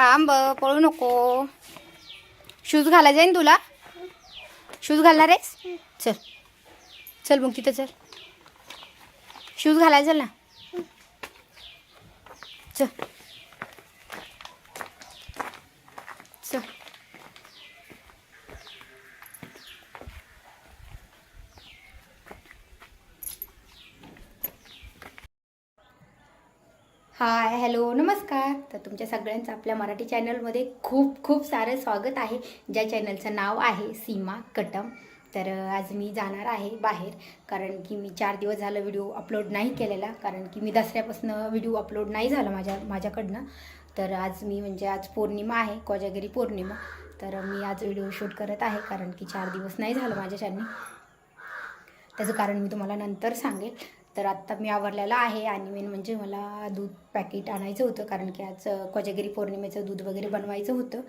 थांब, पळू नको. शूज घाला जाईन तुला. शूज घालणार आहेस? चल चल मग तिथं चल. शूज घालायला चल ना. चल चल. हाय, हॅलो, नमस्कार. तर तुमच्या सगळ्यांचं आपल्या मराठी चॅनलमध्ये खूप खूप सारं स्वागत आहे, ज्या चॅनलचं नाव आहे सीमा कटम. तर आज मी जाणार आहे बाहेर, कारण की मी 4 दिवस झालं व्हिडिओ अपलोड नाही केलेला, कारण की मी दसऱ्यापासून व्हिडिओ अपलोड नाही झाला माझ्याकडनं. तर आज आज पौर्णिमा आहे, कोजागिरी पौर्णिमा. तर मी आज व्हिडिओ शूट करत आहे, कारण की 4 दिवस नाही झालं माझ्याच्याने. त्याचं कारण मी तुम्हाला नंतर सांगेल. तर आत्ता मी आवरलेला आहे आणि मेन म्हणजे मला दूध पॅकेट आणायचं होतं, कारण की आज कोजागिरी पौर्णिमेचं दूध वगैरे बनवायचं होतं.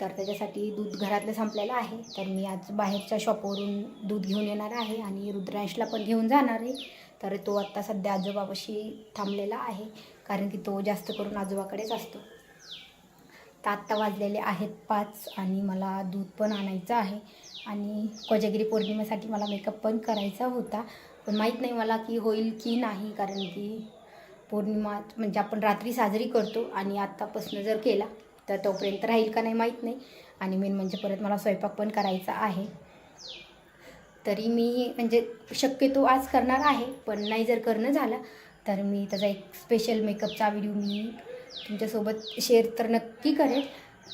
तर त्याच्यासाठी दूध घरातलं संपलेलं आहे. तर मी आज बाहेरच्या शॉपवरून दूध घेऊन येणार आहे आणि रुद्रांशला पण घेऊन जाणार आहे. तर तो आत्ता सध्या आजोबापाशी थांबलेला आहे, कारण की तो जास्त करून आजोबाकडेच असतो. तर आत्ता वाजलेले आहेत 5 आणि मला दूध पण आणायचं आहे आणि कोजागिरी पौर्णिमेसाठी मला मेकअप पण करायचा होता. पण माहीत नाही मला की होईल की नाही, कारण की पौर्णिमा म्हणजे आपण रात्री साजरी करतो आणि आत्तापासून जर केला तर तोपर्यंत राहील का नाही माहीत नाही. आणि मेन म्हणजे परत मला स्वयंपाक पण करायचा आहे. तरी मी शक्यतो आज करणार आहे, पण नाही जर करणं झालं तर मी त्याचा एक स्पेशल मेकअपचा व्हिडिओ मी तुमच्यासोबत शेअर तर नक्की करेल.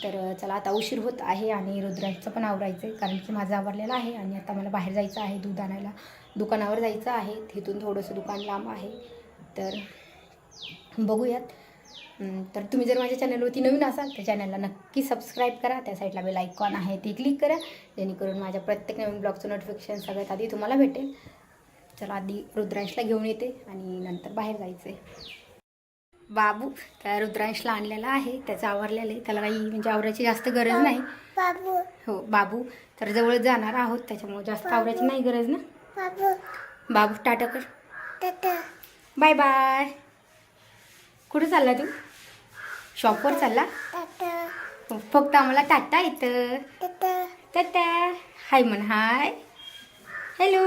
तर चला, आता उशीर होत आहे आणि रुद्रांचं पण आवरायचं आहे, कारण की माझं आवरलेलं आहे आणि आता मला बाहेर जायचं आहे दूध आणायला. दुकानावर जायचं आहे, तिथून थोडंसं दुकान लांब आहे. तर बघूयात. तर तुम्ही जर माझ्या चॅनलवरती नवीन असाल तर चॅनलला नक्की सबस्क्राईब करा. त्या साईडला बेल आयकॉन आहे ते क्लिक करा, जेणेकरून माझ्या प्रत्येक नवीन ब्लॉगचं नोटिफिकेशन सगळ्यात आधी तुम्हाला भेटेल. चला, आधी रुद्रांशला घेऊन येते आणि नंतर बाहेर जायचं आहे. बाबू, त्या रुद्रांशला आणलेला आहे, त्याचं आवरलेलं आहे. त्याला काही आवरायची जास्त गरज नाही. बाबू, हो बाबू. तर जवळ जाणार आहोत, त्याच्यामुळे जास्त आवरायची नाही गरज ना. बाबू टाटा कर. Bye bye. कुठं चालला तू? शॉपवर चालला? फक्त आम्हाला टाटा येतं. टाटा हाय म्हण. Hi hello.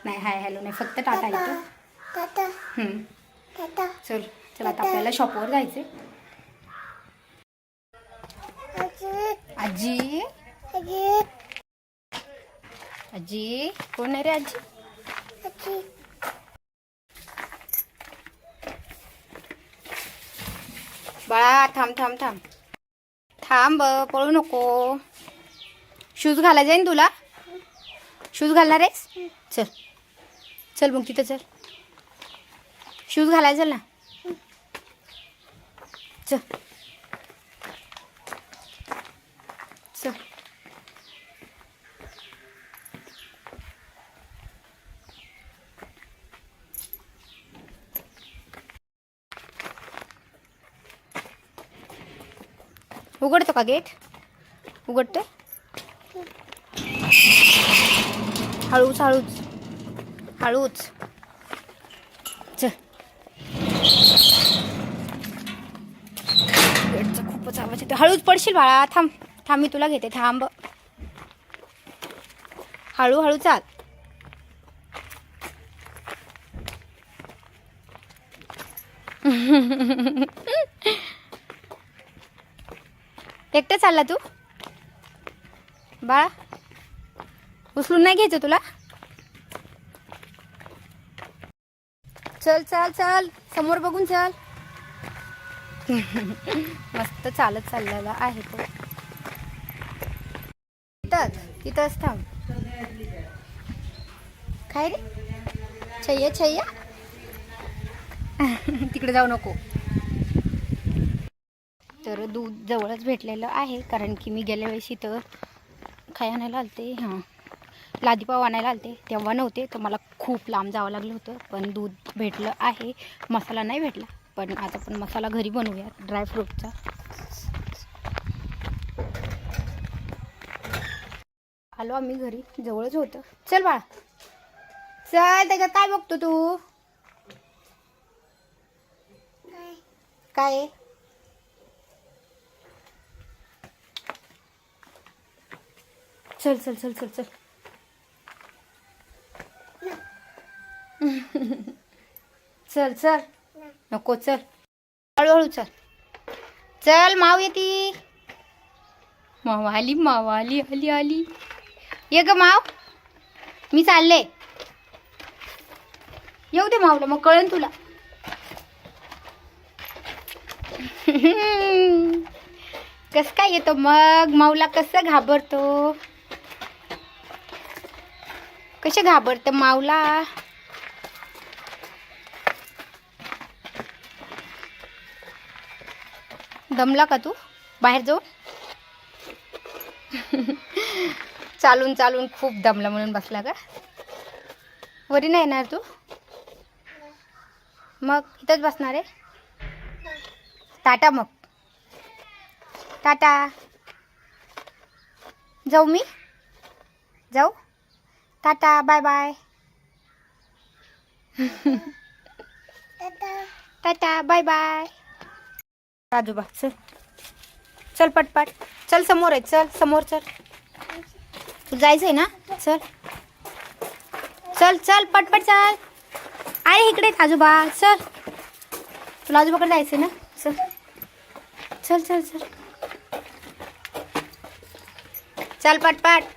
नाही, हाय हॅलो नाही, फक्त टाटा येतं. चल चला, आता आपल्याला शॉपवर जायचंय. आजी आजी कोण आहे रे? आजी बाळा, थांब थांब थांब थांब, पळू नको. शूज घाला जाईन तुला. शूज घालणार आहेस? चल चल मग तिथं चल. शूज घालायला चल ना. चल चल. उघडतो का गेट? उघडते. हळूच हळूच हळूच. चल. गेटचा खूपच आवाज येतो. हळूच पडशील बाळा. थांब थांब, मी तुला घेते. थांब, हळूहळू चाल. एकटं चालला तू बाळा? उचलून नाही घ्यायचं तुला? चल चल चल, समोर बघून चल. मस्त चालत चाललेला आहे तो. तिथंच थांब. काय रे? छैया छैया. तिकडे जाऊ नको. तर दूध जवळच भेटलेलं आहे, कारण की मी गेल्या वेळेस इथं काय आणायला आलते, लादीपाव आणायला आलते, तेव्हा नव्हते. तर मला खूप लांब जावं लागलं होतं, पण दूध भेटलं आहे. मसाला नाही भेटला, पण आता आपण मसाला घरी बनवूया ड्रायफ्रूटचा. आलो आम्ही घरी, जवळच होतं. चल बाळा चल. त्याच्यात काय बघतो तू? काय? चल चल चल चल चल. चल चल. नको चल. हळूहळू चल. चल माव येती. माव आली, माव आली, आली आली. ये ग माव, मी चालले. येऊ दे मावला, मग कळन तुला. कस काय येतो मग माऊला, कसं घाबरतो, कसे घाबरत माऊला. दमला का तू बाहेर जाऊन? चालून चालून खूप दमला म्हणून बसला का? वरी नाही येणार तू? मग इथंच बसणार आहे? टाटा मग. टाटा. जाऊ मी? जाऊ? Tata, bye bye. Tata, bye bye. आजोबा चल चल पटपट चल, समोर आहे, चल समोर चल. तू जायचंय ना? चल चल चल पटपट चल. अरे इकडे आजोबा, चल. तुला आजोबाकडे जायचंय ना? चल चल चल चल चल पटपट.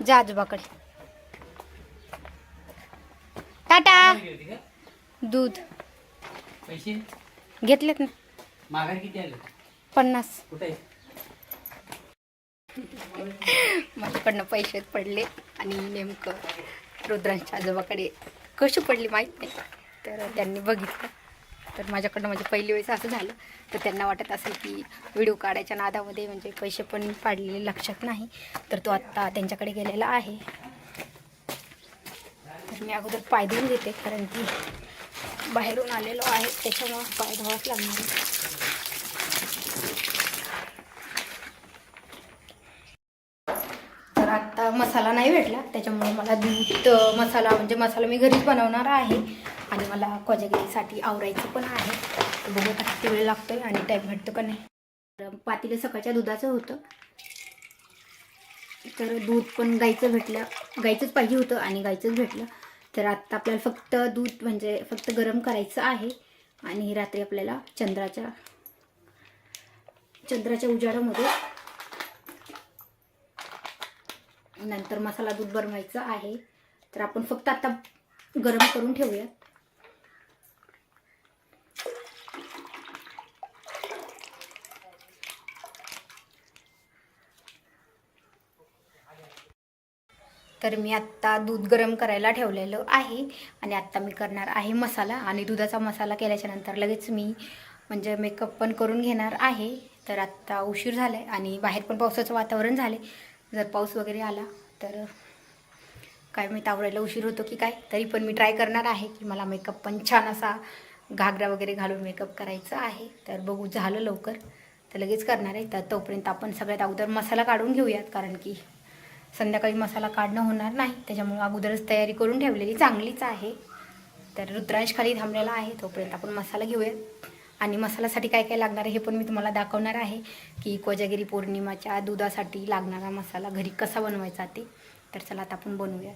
जा आजोबाकडे. टाटा. दूध पैसे घेतलेत ना. माघार किती आले? 50. कुठे? माझ्याकडनं पैसे पडले आणि नेमकं रुद्रांच्या आजोबाकडे कशी पडली माहीत नाही. तर त्यांनी बघितलं, तर माझ्याकडनं म्हणजे पहिली वेळेस असं झालं. तर त्यांना वाटत असेल की व्हिडिओ काढायच्या नादामध्ये म्हणजे पैसे पण पाडलेले लक्षात नाही. तर तो आत्ता त्यांच्याकडे गेलेला आहे. तर मी अगोदर पाय धुवून घेते, कारण की बाहेरून आलेलो आहे, त्याच्यामुळं पाय धुवावंच लागणार आहे. तर आत्ता मसाला नाही भेटला, त्याच्यामुळे मला दूध मसाला म्हणजे मसाला मी घरीच बनवणार आहे. आणि मला कोजागिरीसाठी आवरायचं पण आहे. तर बघू आता किती वेळ लागतोय आणि टाईम भेटतो का नाही. तर पातेलं सकाळच्या दुधाचं होतं, तर दूध पण गाईचं भेटलं, गाईचंच पाहिजे होतं आणि गाईचंच भेटलं. तर आत्ता आपल्याला फक्त दूध म्हणजे फक्त गरम करायचं आहे. आणि रात्री आपल्याला चंद्राच्या उजाडामध्ये नंतर मसाला दूध बनवायचं आहे. तर आपण फक्त आता गरम करून ठेवूया. तर मी आत्ता दूध गरम करायला ठेवलेलं आहे आणि आत्ता मी करणार आहे मसाला. आणि दुधाचा मसाला केल्याच्या नंतर लगेच मी म्हणजे मेकअप पण करून घेणार आहे. तर आत्ता उशीर झाला आहे आणि बाहेर पण पावसाचं वातावरण झाले. जर पाऊस वगैरे आला तर काय मी आवरायला उशीर होतो की काय. तरी पण मी ट्राय करणार आहे की मला मेकअप पण छान असा घागरा वगैरे घालून मेकअप करायचा आहे. तर बघू झालं लवकर तर लगेच करणार आहे. तर तोपर्यंत आपण सगळ्यात अगोदर मसाला काढून घेऊयात, कारण की संध्याकाळी मसाला काढणं होणार नाही. त्याच्यामुळे अगोदरच तयारी करून ठेवलेली चांगलीच आहे. तर रुद्रांश खाली थांबलेला आहे, तोपर्यंत आपण मसाला घेऊयात. आणि मसाल्यासाठी काय काय लागणार आहे हे पण मी तुम्हाला दाखवणार आहे की कोजागिरी पौर्णिमाच्या दुधासाठी लागणारा मसाला घरी कसा बनवायचा ते. तर चला आता आपण बनवूया.